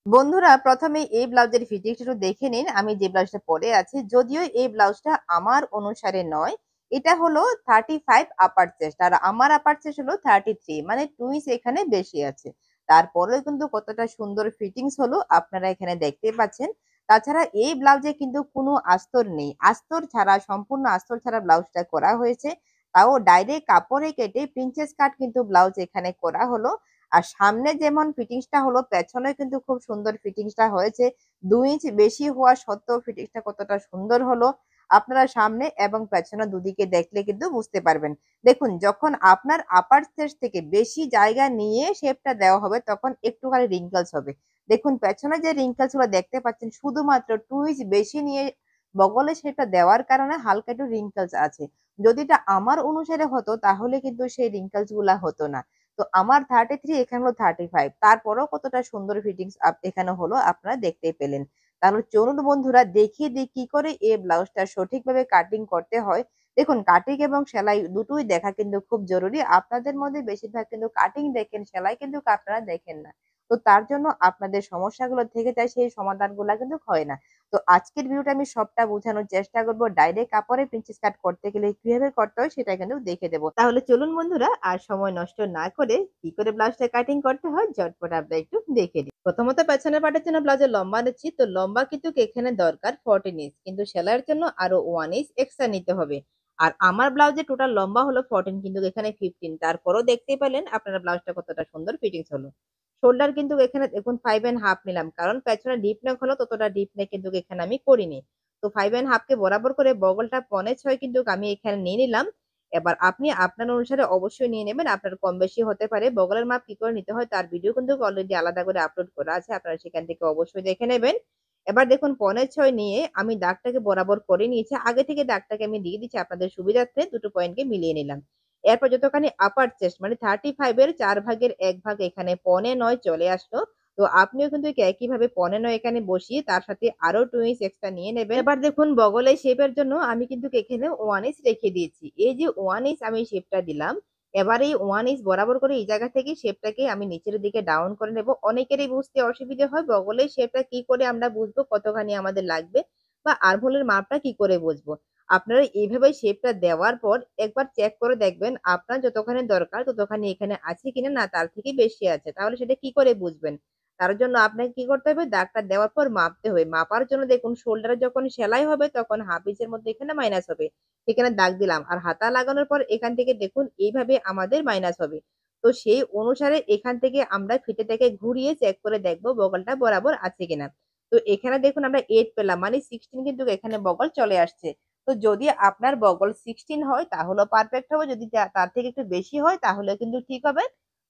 বন্ধুরা প্রথমে এই ব্লাউজের ফিটিংস একটু দেখে নিন। আমি যে ব্লাউজটা পরে আছি, যদিও এই ব্লাউজটা আমার অনুসারে নয়, এটা হলো 35 আপার চেস্ট আর আমার আপার চেস্ট হলো 33, মানে 2 ইঞ্চ এখানে বেশি আছে। তারপরেও কিন্তু কতটা সুন্দর ফিটিংস হলো আপনারা এখানে দেখতে পাচ্ছেন। তাছাড়া এই ব্লাউজে কিন্তু কোনো আস্তর নেই, আস্তর ছাড়া, সম্পূর্ণ আস্তর ছাড়া ব্লাউজটা করা হয়েছে। তাও ডাইরেক্ট কাপড়ে কেটে প্রিন্সেস কাট কিন্তু ব্লাউজ এখানে করা হলো। আর সামনে যেমন ফিটিংসটা হলো, পেছনে কিন্তু খুব সুন্দর ফিটিংসটা হয়েছে। 2 ইঞ্চ বেশি হওয়া সত্ত্বেও ফিটিংসটা কতটা সুন্দর হলো আপনারা সামনে এবং পেছনে দুদিকে দেখলে কিন্তু বুঝতে পারবেন। দেখুন, যখন আপনার আপার চেস্ট থেকে বেশি জায়গা নিয়ে শেপটা দেওয়া হবে তখন একটুখানি রিঙ্কেলস হবে। দেখুন, পেছনে যে রিঙ্কেলস গুলো দেখতে পাচ্ছেন শুধুমাত্র 2 ইঞ্চ বেশি নিয়ে বগলে শেপটা দেওয়ার কারণে হালকা একটু রিঙ্কেলস আছে। যদি এটা আমার অনুসারে হতো তাহলে কিন্তু সেই রিঙ্কেলস গুলা হতো না। তো আমার 33, এখানে হলো 35, তারপরেও কতটা সুন্দর ফিটিংস এখানে হলো আপনারা দেখতেই পেলেন। তাহলে চলুন বন্ধুরা দেখিয়ে দিই কি করে এই ব্লাউজটা সঠিকভাবে কাটিং করতে হয়। দেখুন, কাটিং এবং সেলাই দুটোই দেখা কিন্তু খুব জরুরি। আপনাদের মধ্যে বেশিরভাগ কিন্তু কাটিং দেখেন, সেলাই কিন্তু আপনারা দেখেন না। তো তার জন্য আপনাদের সমস্যাগুলো থেকে যায়, সেই সমাধানগুলা কিন্তু হয় না। তো আজকের ভিডিওটা আমি সবটা বোঝানোর চেষ্টা করব। ডাইরেক্ট কাপড়ে প্রিন্সেস কাট করতে গেলে কিভাবে করতে হয় সেটা কিন্তু দেখে দেবো। তাহলে চলুন বন্ধুরা, আর সময় নষ্ট না করে কি করে ব্লাউজটা কাটিং করতে হয় ঝটপট আমরা একটু দেখে নিই। প্রথমত পেছনের পাটের জন্য ব্লাউজের লম্বা নিচ্ছি, তো লম্বা কিন্তু এখানে দরকার 14 ইঞ্চ, কিন্তু সেলাইয়ের জন্য আরো 1 ইঞ্চ এক্সট্রা নিতে হবে। আর আমার ব্লাউজে টোটাল লম্বা হলো 14, কিন্তু এখানে 15। তারপরও দেখতেই পেলেন আপনারা ব্লাউজটা কতটা সুন্দর ফিটিংস হলো। শোল্ডার কিন্তু এখানে দেখুন 5.5 নিলাম, কারণ পেছনে ডিপ নেক হলো, ততটা ডিপ নেক কিন্তু এখানে আমি করিনি। তো 5.5 কে বরাবর করে বগলটা 5.6 কিন্তু আমি এখানে নিয়ে নিলাম। এবার আপনি আপনার অনুসারে অবশ্যই নিয়ে নেবেন, আপনার কম বেশি হতে পারে। বগলের মাপ কি করে নিতে হয় তার ভিডিও কিন্তু অলরেডি আলাদা করে আপলোড করা আছে, আপনারা সেখান থেকে অবশ্যই দেখে নেবেন। এবার দেখুন 5.6 নিয়ে আমি দাগটাকে বরাবর করে নিয়েছি, আগে থেকে দাগটাকে আমি দিয়ে দিচ্ছি আপনাদের সুবিধার্থে, দুটো পয়েন্টকে মিলিয়ে নিলাম। এরপর যতখানি আপার চেস্ট মানে 35 এর 4 ভাগের 1 ভাগ এখানে 5.9 চলে আসলো। তো আপনিও কিন্তু একইভাবে 5.9 এখানে বসিয়ে তার সাথে আরো 2 ইঞ্চ এক্সট্রা নিয়ে নেবেন। এবার দেখুন বগলের শেপের জন্য আমি কিন্তু এখানে 1 ইঞ্চ রেখে দিয়েছি। এই যে 1 ইঞ্চ আমি শেপটা দিলাম, এবার এই 1 ইঞ্চ বরাবর করে এই জায়গা থেকে শেপটাকে আমি নিচের দিকে ডাউন করে নেব। অনেকেরই বুঝতে অসুবিধে হয় বগলের শেপটা কি করে আমরা বুঝবো কতখানি আমাদের লাগবে, বা আরমহোলের মাপটা কি করে বুঝবো। আপনারা এইভাবে শেপটা দেওয়ার পর একবার চেক করে দেখবেন আপনার যতখানি দরকার ততখানি এখানে আছে কিনা, না তার থেকে বেশি আছে, তাহলে সেটা কি করে বুঝবেন। তার জন্য আপনাকে কি করতে হবে, দাগটা দেওয়ার পর মাপতে হবে। মাপার জন্য দেখুন শোল্ডারে যখন সেলাই হবে তখন হাফ ইঞ্চের মধ্যে এখানে মাইনাস হবে, এখানে দাগ দিলাম। আর হাতা লাগানোর পর এখান থেকে দেখুন এইভাবে আমাদের মাইনাস হবে। তো সেই অনুসারে এখান থেকে আমরা ফিতেটাকে ঘুরিয়ে চেক করে দেখবো বগলটা বরাবর আছে কিনা। তো এখানে দেখুন আমরা 8 পেলাম, মানে 16 কিন্তু এখানে বগল চলে আসছে। তো যদি আপনার বগল 16 হয় তাহলেও পারফেক্ট হবে, যদি তার থেকে একটু বেশি হয় তাহলে কিন্তু ঠিক হবে।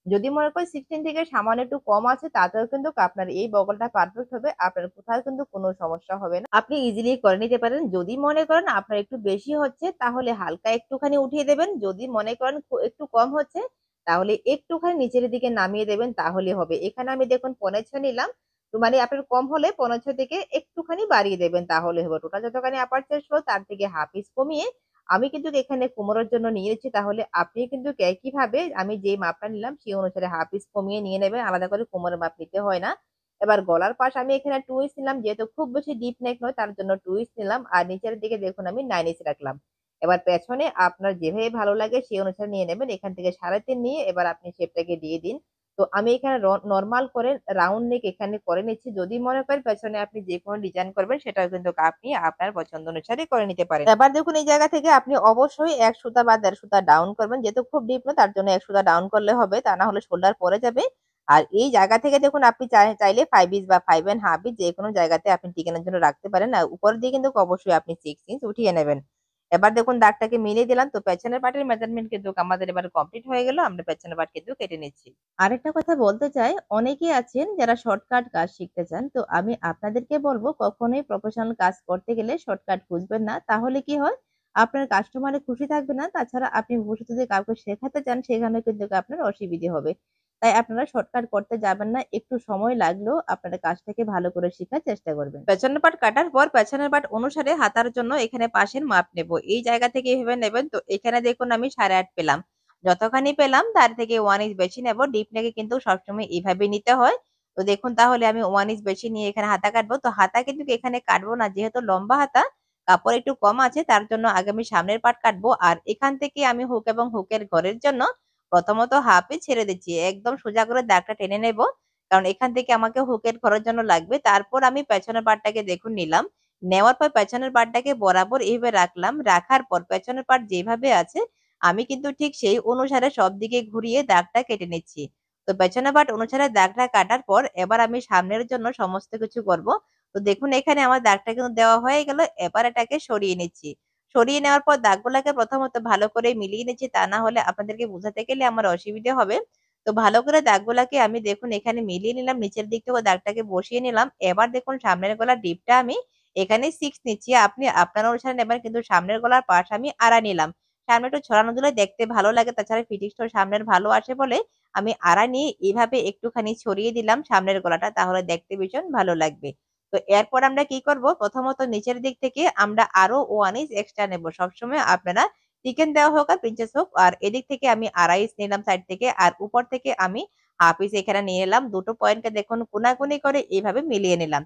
যদি মনে করেন 16 থেকে সামান্য একটু কম আছে তাতেও কিন্তু আপনার এই বগলটা পারফেক্ট হবে, আপনার কোথাও কিন্তু কোনো সমস্যা হবে না, আপনি ইজিলি করে নিতে পারেন। যদি মনে করেন আপনার একটু বেশি হচ্ছে তাহলে হালকা একটুখানি উঠিয়ে দেবেন, যদি মনে করেন একটু কম হচ্ছে তাহলে একটুখানি নিচের দিকে নামিয়ে দেবেন, তাহলে হবে। এখানে আমি দেখুন 5.6 নিলাম, তো মানে আপনার কম হলে 5.6 থেকে একটুখানি বাড়িয়ে দেবেন তাহলে হবে। টোটাল যতখানি আপার চেস্ট হলো তার থেকে হাফ ইঞ্চ কমিয়ে আমি কিন্তু এখানে কোমরের জন্য নিয়েছি, তাহলে আপনি কিন্তু একইভাবে আমি যে মাপটা নিলাম সেই অনুসারে হাফ ইঞ্চ কমিয়ে নিয়ে নেবেন, আলাদা করে কোমরের মাপ নিতে হয় না। এবার গলার পাশ আমি এখানে 2 ইঞ্চ নিলাম, যেহেতু খুব বেশি ডিপ নেক নয় তার জন্য 2 ইঞ্চ নিলাম, আর নিচের দিকে দেখুন আমি 9 ইঞ্চ রাখলাম। এবার পেছনে আপনার যেভাবে ভালো লাগে সেই অনুসারে নিয়ে নেবেন, এখান থেকে 3.5 নিয়ে এবার আপনি শেপটাকে দিয়ে দিন। তো আমি এখানে নরমাল করে রাউন্ড নেক এখানে করে নিচ্ছি। যদি মনে করেন পেছনে আপনি যে কোনো ডিজাইন করবেন সেটাও কিন্তু আপনি আপনার পছন্দ অনুসারে করে নিতে পারেন। এবার দেখুন এই জায়গা থেকে আপনি অবশ্যই 1 সুতা বা 1.5 সুতা ডাউন করবেন, যেহেতু খুব ডিপ না তার জন্য 1 সুতা ডাউন করলে হবে, তা না হলে শোল্ডার পড়ে যাবে। আর এই জায়গা থেকে দেখুন আপনি চাইলে 5 ইঞ্চ বা 5.5 ইঞ্চ যে কোনো জায়গাতে আপনি টিকানোর জন্য রাখতে পারেন। আর উপরের দিকে কিন্তু অবশ্যই আপনি 6 ইঞ্চ উঠিয়ে নেবেন। এবার দেখুন দাগটাকে মিলিয়ে দিলাম, তো পেছনের পার্টের মেজারমেন্ট কিন্তু আমাদের এবার কমপ্লিট হয়ে গেল। আমরা পেছনের পার্ট কিন্তু কেটে নিচ্ছি। আরেকটা কথা বলতে চাই, অনেকেই আছেন যারা শর্টকাট কাজ শিখতে চান। তো আমি আপনাদেরকে বলবো কখনোই প্রফেশনাল কাজ করতে গেলে শর্টকাট খুঁজবেন না। তাহলে কি হয়? আপনার কাস্টমারে খুশি থাকবে না। তাছাড়া আপনি ভবিষ্যতে যদি কাউকে শেখাতে চান সেখানেও কিন্তু আপনার অসুবিধে হবে। তাই আপনারা শর্টকাট করতে যাবেন না। একটু সময় লাগলেও আপনারা কাজটাকে ভালো করে শিখার চেষ্টা করবেন। পেছনের পার্ট কাটার পর পেছনের পার্ট অনুসারে হাতার জন্য এখানে পাশের মাপ নেব। এই জায়গা থেকে এভাবে নেবেন। তো এখানে দেখুন আমি 8.5 পেলাম। যতখানি পেলাম তার থেকে 1 ইঞ্চ বেশি নেব। ডিপ নেকে কিন্তু সবসময় এভাবে নিতে হয়। তো দেখুন তাহলে আমি 1 ইঞ্চ বেশি নিয়ে এখানে হাতা কাটবো। তো হাতা কিন্তু এখানে কাটবো না, যেহেতু লম্বা হাতা, কাপড় একটু কম আছে, তার জন্য আগে আমি সামনের পার্ট কাটবো। আর এখান থেকে আমি হুক এবং হুকের ঘরের জন্য প্রথমত হাফ ইঞ্চ ছেড়ে দিচ্ছি, একদম সোজা করে দাগটা টেনে নেব, কারণ এখান থেকে আমাকে হুকের ঘরের জন্য লাগবে। তারপর আমি পেছনের পার্টটাকে দেখুন নিলাম, নেওয়ার পর পেছনের পার্টটাকে বরাবর এইভাবে রাখলাম। রাখার পর পেছনের পার্ট যেভাবে আছে আমি কিন্তু ঠিক সেই অনুসারে সব দিকে ঘুরিয়ে দাগটা কেটে নিচ্ছি। তো পেছনের পার্ট অনুসারে দাগটা কাটার পর এবার আমি সামনের জন্য সমস্ত কিছু করব। তো দেখুন এখানে আমার দাগটা কিন্তু দেওয়া হয়ে গেল। এবার এটাকে সরিয়ে নিচ্ছি। সরিয়ে নেওয়ার পর দাগগুলাকে প্রথমত ভালো করে মিলিয়ে নিচ্ছি, তা না হলে আপনাদেরকে বোঝাতে গেলে আমার অসুবিধা হবে। তো ভালো করে দাগগুলাকে আমি দেখুন এখানে মিলিয়ে নিলাম, নিচের দিক থেকে দাগটাকে বসিয়ে নিলাম। এবার দেখুন সামনের গলার ডিপটা আমি এখানে 6 নিচ্ছি। আপনি আপনার অনুসারে নেবেন, কিন্তু সামনের গলার পাশ আমি আড়াই নিলাম। সামনে একটু ছড়ানো দিলে দেখতে ভালো লাগে, তাছাড়া ফিটিংসটাও সামনের ভালো আসে বলে আমি আড়া নিয়ে এভাবে একটুখানি ছড়িয়ে দিলাম সামনের গলাটা, তাহলে দেখতে ভীষণ ভালো লাগবে। তো এরপর আমরা কি করব, প্রথমত নিচের দিক থেকে আমরা আরো 1 ইঞ্চ এক্সট্রা নেব। সবসময় আপনারা চিকেন দেওয়া হোক আর প্রিন্সেস হোক, আর এদিক থেকে আমি আড়াই ইঞ্চ নিলাম সাইড থেকে, আর উপর থেকে আমি হাফ ইঞ্চ এখানে নিয়ে এলাম। দুটো পয়েন্টকে দেখুন কোনাকুনি করে এইভাবে মিলিয়ে নিলাম।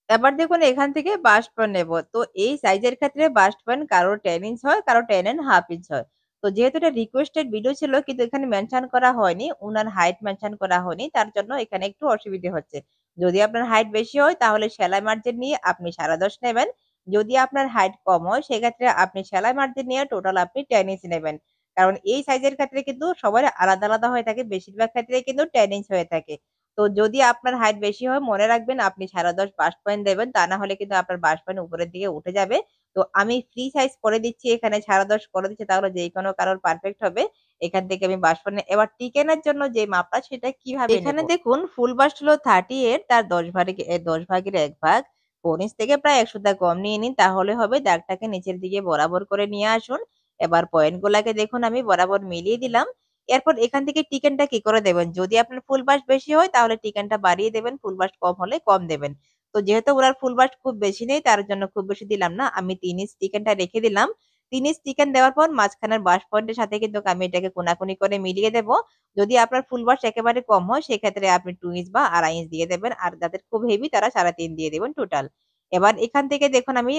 এবার দেখুন এখান থেকে বাস্ট পয়েন্ট নেব। তো এই সাইজের ক্ষেত্রে বাস্ট পয়েন্ট কারো 10 ইঞ্চ হয়, কারো 10 and হাফ ইঞ্চ হয়। তো যেহেতু এটা রিকোয়েস্টেড ভিডিও ছিল কিন্তু এখানে মেনশন করা হয়নি, উনার হাইট মেনশন করা হয়নি, তার জন্য এখানে একটু অসুবিধে হচ্ছে। যদি আপনার হাইট বেশি হয় তাহলে সেলাই মার্জিন নিয়ে আপনি 10.5 নেবেন। যদি আপনার হাইট কম হয় সেক্ষেত্রে আপনি সেলাই মার্জিন নিয়ে টোটাল আপনি 10 ইঞ্চ নেবেন। কারণ এই সাইজের ক্ষেত্রে কিন্তু সবার আলাদা আলাদা হয়ে থাকে, বেশিরভাগ ক্ষেত্রে কিন্তু 10 ইঞ্চ হয়ে থাকে। তো যদি আপনার হাইট বেশি হয় মনে রাখবেন আপনি 10.5 বাস্ট পয়েন্ট দেবেন, তা না হলে কিন্তু আপনার বাস্ট পয়েন্ট উপরের দিকে উঠে যাবে। তো আমি ফ্রি সাইজ করে দিচ্ছি, এখানে 10.5 করে দিচ্ছি, তাহলে যেকোনো কারোর পারফেক্ট হবে। এখান থেকে আমি বাস্ট পয়েন্ট এবার টিকেনের জন্য যে মাপটা সেটা কিভাবে এখানে নেব? দেখুন ফুল বাস্ট হলো 38, তার 10 ভাগের 1 ভাগ 4 ইঞ্চ থেকে প্রায় 1 সুতা কম নিয়ে নিন, তাহলে হবে। দাগটাকে নিচের দিকে বরাবর করে নিয়ে আসুন। এবার পয়েন্ট গুলাকে দেখুন আমি বরাবর মিলিয়ে দিলাম। এরপর এখান থেকে টিকেনটা কি করে দেবেন? যদি আপনার ফুল বাস্ট বেশি হয় তাহলে টিকেনটা বাড়িয়ে দেবেন, ফুল বাস্ট কম হলে কম দেবেন। তো যেহেতু উনার ফুল বাস্ট খুব বেশি নেই তার জন্য খুব বেশি দিলাম না। আমি ৩ ইঞ্চ টিকেনটা রেখে দিলাম। ৩ ইঞ্চ টিকেন দেওয়ার পর মাঝখানের বাস্ট পয়েন্টের সাথে কিন্তু আমি এটাকে কোনাকুনি করে মিলিয়ে দেব। যদি আপনার ফুল বাস্ট একেবারে কম হয় সেক্ষেত্রে আপনি 2 ইঞ্চ বা 2.5 ইঞ্চ দিয়ে দেবেন। আর যাদের খুব হেভি তারা 3.5 দিয়ে দিবেন টোটাল। এবার এখান থেকে দেখুন আমি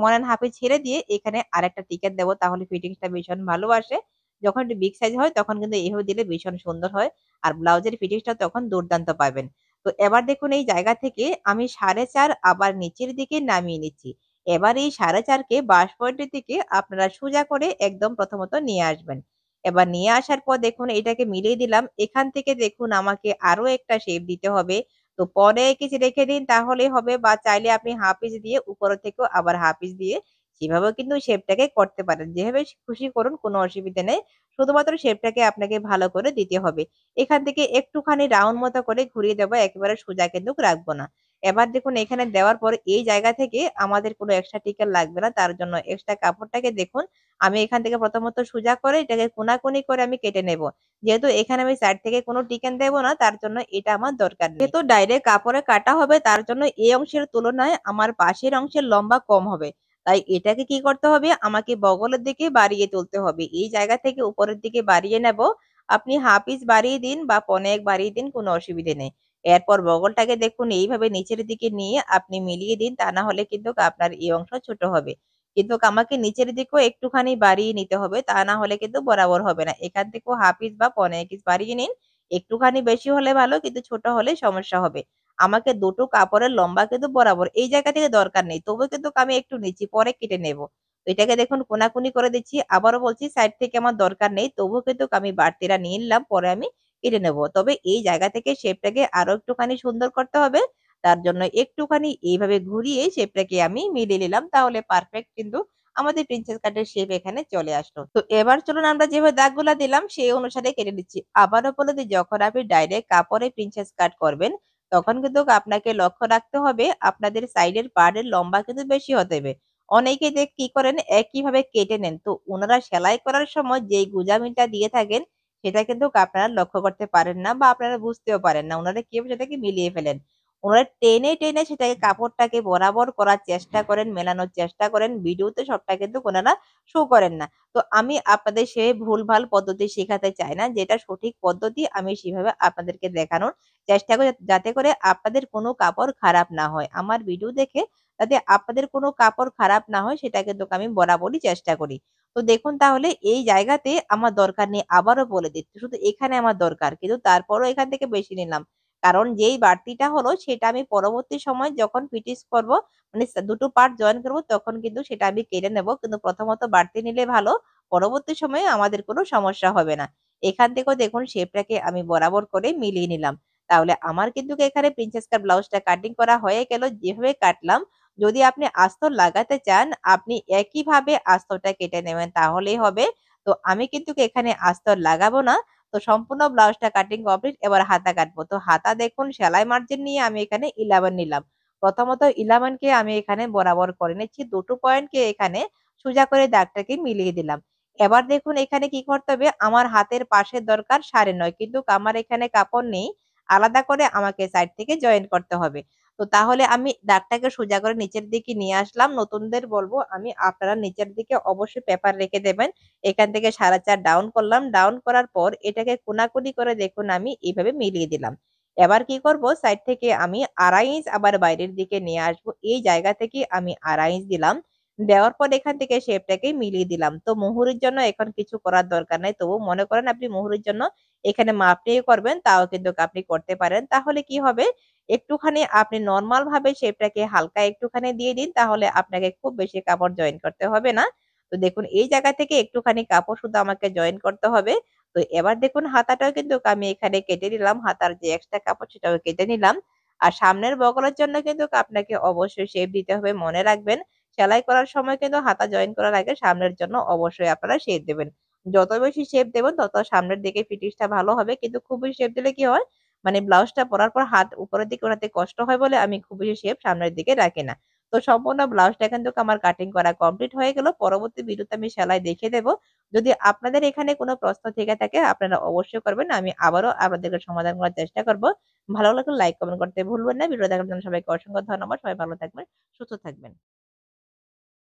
1 and হাফ ইঞ্চ ছেড়ে দিয়ে এখানে আরেকটা টিকেন দেব, তাহলে ফিটিংসটা ভীষণ ভালো আসে। যখন একটু বিগ সাইজ হয় তখন কিন্তু এভাবে দিলে ভীষণ সুন্দর হয়। আর ব্লাউজের ফিটিংসটা তখন দুর্দান্ত পাবেন। তো এবার দেখুন এই জায়গা থেকে আমি 4.5 আবার নিচের দিকে নামিয়ে নিচ্ছি। এবার এই 4.5 কে বাঁশ পয়েন্টের দিকে আপনারা সোজা করে একদম প্রথমত নিয়ে আসবেন। এবার নিয়ে আসার পর দেখুন এটাকে মিলিয়ে দিলাম। এখান থেকে দেখুন আমাকে আরো একটা শেপ দিতে হবে। তো পরে 1 ইঞ্চ রেখে দিন তাহলেই হবে, বা চাইলে আপনি হাফ ইঞ্চ দিয়ে উপর থেকেও আবার হাফ ইঞ্চ দিয়ে সেভাবেও কিন্তু শেপটাকে করতে পারেন। যেভাবে খুশি করুন কোনো অসুবিধা নেই। শুধুমাত্র শেপটাকে আপনাকে ভালো করে দিতে হবে। এখান থেকে একটুখানি রাউন্ড মতো করে ঘুরিয়ে দেবো, একেবারে সোজা কিন্তু রাখবো না। এবার দেখুন এখানে দেওয়ার পর এই জায়গা থেকে আমাদের কোনো এক্সট্রা টিকেন লাগবে না। তার জন্য এক্সট্রা কাপড়টাকে দেখুন আমি এখান থেকে প্রথমত সোজা করে এটাকে কোনাকুনি করে আমি কেটে নেব। যেহেতু এখানে আমি সাইড থেকে কোনো টিকেন দেব না তার জন্য এটা আমার দরকার নেই। যেহেতু ডাইরেক্ট কাপড়ে কাটা হবে তার জন্য এই অংশের তুলনায় আমার পাশের অংশের লম্বা কম হবে। তাই এটাকে কি করতে হবে? আমাকে বগলের দিকে বাড়িয়ে তুলতে হবে। এই জায়গা থেকে উপরের দিকে বাড়িয়ে নেব। আপনি হাফ ইঞ্চ বাড়িয়ে দিন বা 1.5 বাড়িয়ে দিন, কোনো অসুবিধে নেই। এরপর বগলটাকে দেখুন এইভাবে নিচের দিকে নিয়ে আপনি মিলিয়ে দিন, তা না হলে কিন্তু আপনার এই অংশ ছোট হবে। কিন্তু আমাকে নিচের দিকেও একটুখানি বাড়িয়ে নিতে হবে, তা না হলে কিন্তু বরাবর হবে না। এখান থেকেও হাফ ইঞ্চ বা 1.5 ইঞ্চ বাড়িয়ে নিন। একটুখানি বেশি হলে ভালো, কিন্তু ছোট হলে সমস্যা হবে। আমাকে দুটো কাপড়ের লম্বা কিন্তু বরাবর এই জায়গা থেকে দরকার নেই, তবুও কিন্তু আমি একটু নিচ্ছি, পরে কেটে নেব। তো এটাকে দেখুন কোনাকুনি করে দিচ্ছি। আবারও বলছি সাইড থেকে আমার দরকার নেই, তবুও কিন্তু আমি বাড়তিটা নিয়ে নিলাম, পরে আমি কেটে নেব। তবে এই জায়গা থেকে শেপটাকে আরো একটুখানি সুন্দর করতে হবে। তার জন্য একটুখানি এইভাবে ঘুরিয়ে শেপটাকে আমি মিলিয়ে নিলাম, তাহলে পারফেক্ট কিন্তু আমাদের প্রিন্সেস কাটের শেপ এখানে চলে আসলো। তো এবার চলুন আমরা যেভাবে দাগগুলা দিলাম সেই অনুসারে কেটে নিচ্ছি। আবারও বলে দিই, যখন আপনি ডাইরেক্ট কাপড়ে প্রিন্সেস কাট করবেন তখন কিন্তু আপনাকে লক্ষ্য রাখতে হবে আপনাদের সাইডের পাড়ের লম্বা কিন্তু বেশি হতে হবে। অনেকে কি করেন একইভাবে কেটে নেন। তো উনারা সেলাই করার সময় যেই গুঁজামিটা দিয়ে থাকেন সেটা কিন্তু আপনারা লক্ষ্য করতে পারেন না বা আপনারা বুঝতেও পারেন না। উনারা কিভাবে সেটাকে মিলিয়ে ফেলেন। ওনারা টেনে টেনে সেটাকে কাপড়টাকে বরাবর করার চেষ্টা করেন, মেলানোর চেষ্টা করেন। ভিডিওতে সবটা কিন্তু ওনারা শো করেন না। তো আমি আপনাদের সেই ভুলভাল পদ্ধতি শেখাতে চাই না। যেটা সঠিক পদ্ধতি আমি সেভাবে আপনাদেরকে দেখানোর চেষ্টা করি যাতে করে আপনাদের কোনো কাপড় খারাপ না হয়। আমার ভিডিও দেখে যাতে আপনাদের কোনো কাপড় খারাপ না হয় সেটা কিন্তু আমি বরাবরই চেষ্টা করি। তো দেখুন তাহলে এই জায়গাতে আমার দরকার নেই আবারও বলে দিচ্ছি। শুধু এখানে আমার দরকার। কিন্তু তারপরও এখান থেকে বেশি নিলাম। কারণ যেই বাড়তিটা হলো সেটা আমি পরবর্তী সময় যখন ফিটিংস করব মানে দুটো পার্ট জয়েন করব তখন কিন্তু সেটা আমি কেটে নেব। কিন্তু প্রথমত বাড়তি নিলে ভালো। পরবর্তী সময়ে আমাদের কোনো সমস্যা হবে না। এখান থেকেও দেখুন শেপটাকে আমি বরাবর করে মিলিয়ে নিলাম। তাহলে আমার কিন্তু এখানে প্রিন্সেস কাট ব্লাউজটা কাটিং করা হয়ে গেল। যেভাবে কাটলাম যদি আপনি আস্তর লাগাতে চান আপনি একইভাবে আস্তরটা কেটে নেবেন তাহলেই হবে। তো আমি কিন্তু এখানে আস্তর লাগাবো না। তো সম্পূর্ণ ব্লাউজটা কাটিং কমপ্লিট। এবার হাতা কাটবো। তো হাতা দেখুন সেলাই মার্জিন নিয়ে আমি এখানে 11 নিলাম। প্রথমত 11 কে আমি এখানে বরাবর করে নিচ্ছি। দুটো পয়েন্টকে এখানে সোজা করে দাগটাকে মিলিয়ে দিলাম। এবার দেখুন এখানে কি করতে হবে আমার হাতের পাশের দরকার 9.5 কিন্তু আমার এখানে কাপড় নেই। আলাদা করে আমাকে সাইড থেকে জয়েন করতে হবে। তো তাহলে আমি দাগটাকে সোজা করে নিচের দিকে নিয়ে আসলাম। নতুনদের বলবো আমি আপনারা নিচের দিকে অবশ্যই পেপার রেখে দেবেন। এখান থেকে 4.5 ডাউন করলাম। ডাউন করার পর এটাকে কোনাকুনি করে দেখুন আমি এভাবে মিলিয়ে দিলাম। এবার কি করব সাইড থেকে আমি 2.5 ইঞ্চ আবার বাইরের দিকে নিয়ে আসবো। এই জায়গা থেকে আমি 2.5 ইঞ্চ দিলাম। দেওয়ার পর এখান থেকে শেপটাকে মিলিয়ে দিলাম। তো মুহুরির জন্য এখন কিছু করার দরকার নাই। তবু মনে করেন আপনি মুহুরির জন্য এখানে মাপ নিয়ে করবেন তাও কিন্তু আপনি করতে পারেন। তাহলে কি হবে একটুখানি আপনি নরমাল ভাবে শেপটাকে হালকা একটুখানি দিয়ে দিন তাহলে আপনাকে খুব বেশি কাপড় জয়েন করতে হবে না। তো দেখুন এই জায়গা থেকে একটুখানি কাপড় শুধু আমাকে জয়েন করতে হবে। তো এবার দেখুন হাতাটাও কিন্তু আমি এখানে কেটে নিলাম। হাতার যে এক্সট্রা কাপড় সেটাও কেটে নিলাম। আর সামনের বগলের জন্য কিন্তু আপনাকে অবশ্যই শেপ দিতে হবে। মনে রাখবেন সেলাই করার সময় কিন্তু হাতা জয়েন করার আগে সামনের জন্য অবশ্যই আপনারা শেপ দেবেন। যত বেশি শেপ দেবেন তত সামনের দিকে ফিটিংসটা ভালো হবে। কিন্তু খুব বেশি শেপ দিলে কি হয় মানে ব্লাউজটা পরার পর হাত উপরের দিকে ওঠাতে কষ্ট হয় বলে আমি খুব বেশি শেপ সামনের দিকে রাখি না। তো সম্পূর্ণ ব্লাউজটা কিন্তু আমার কাটিং করা কমপ্লিট হয়ে গেল। পরবর্তী ভিডিওতে আমি সেলাই দেখিয়ে দেব। যদি আপনাদের এখানে কোনো প্রশ্ন থেকে থাকে আপনারা অবশ্যই করবেন। আমি আবারও আপনাদেরকে সমাধান করার চেষ্টা করব। ভালো লাগলে লাইক কমেন্ট করতে ভুলবেন না। ভিডিও দেখার জন্য সবাইকে অসংখ্য ধন্যবাদ। সবাই ভালো থাকবেন, সুস্থ থাকবেন।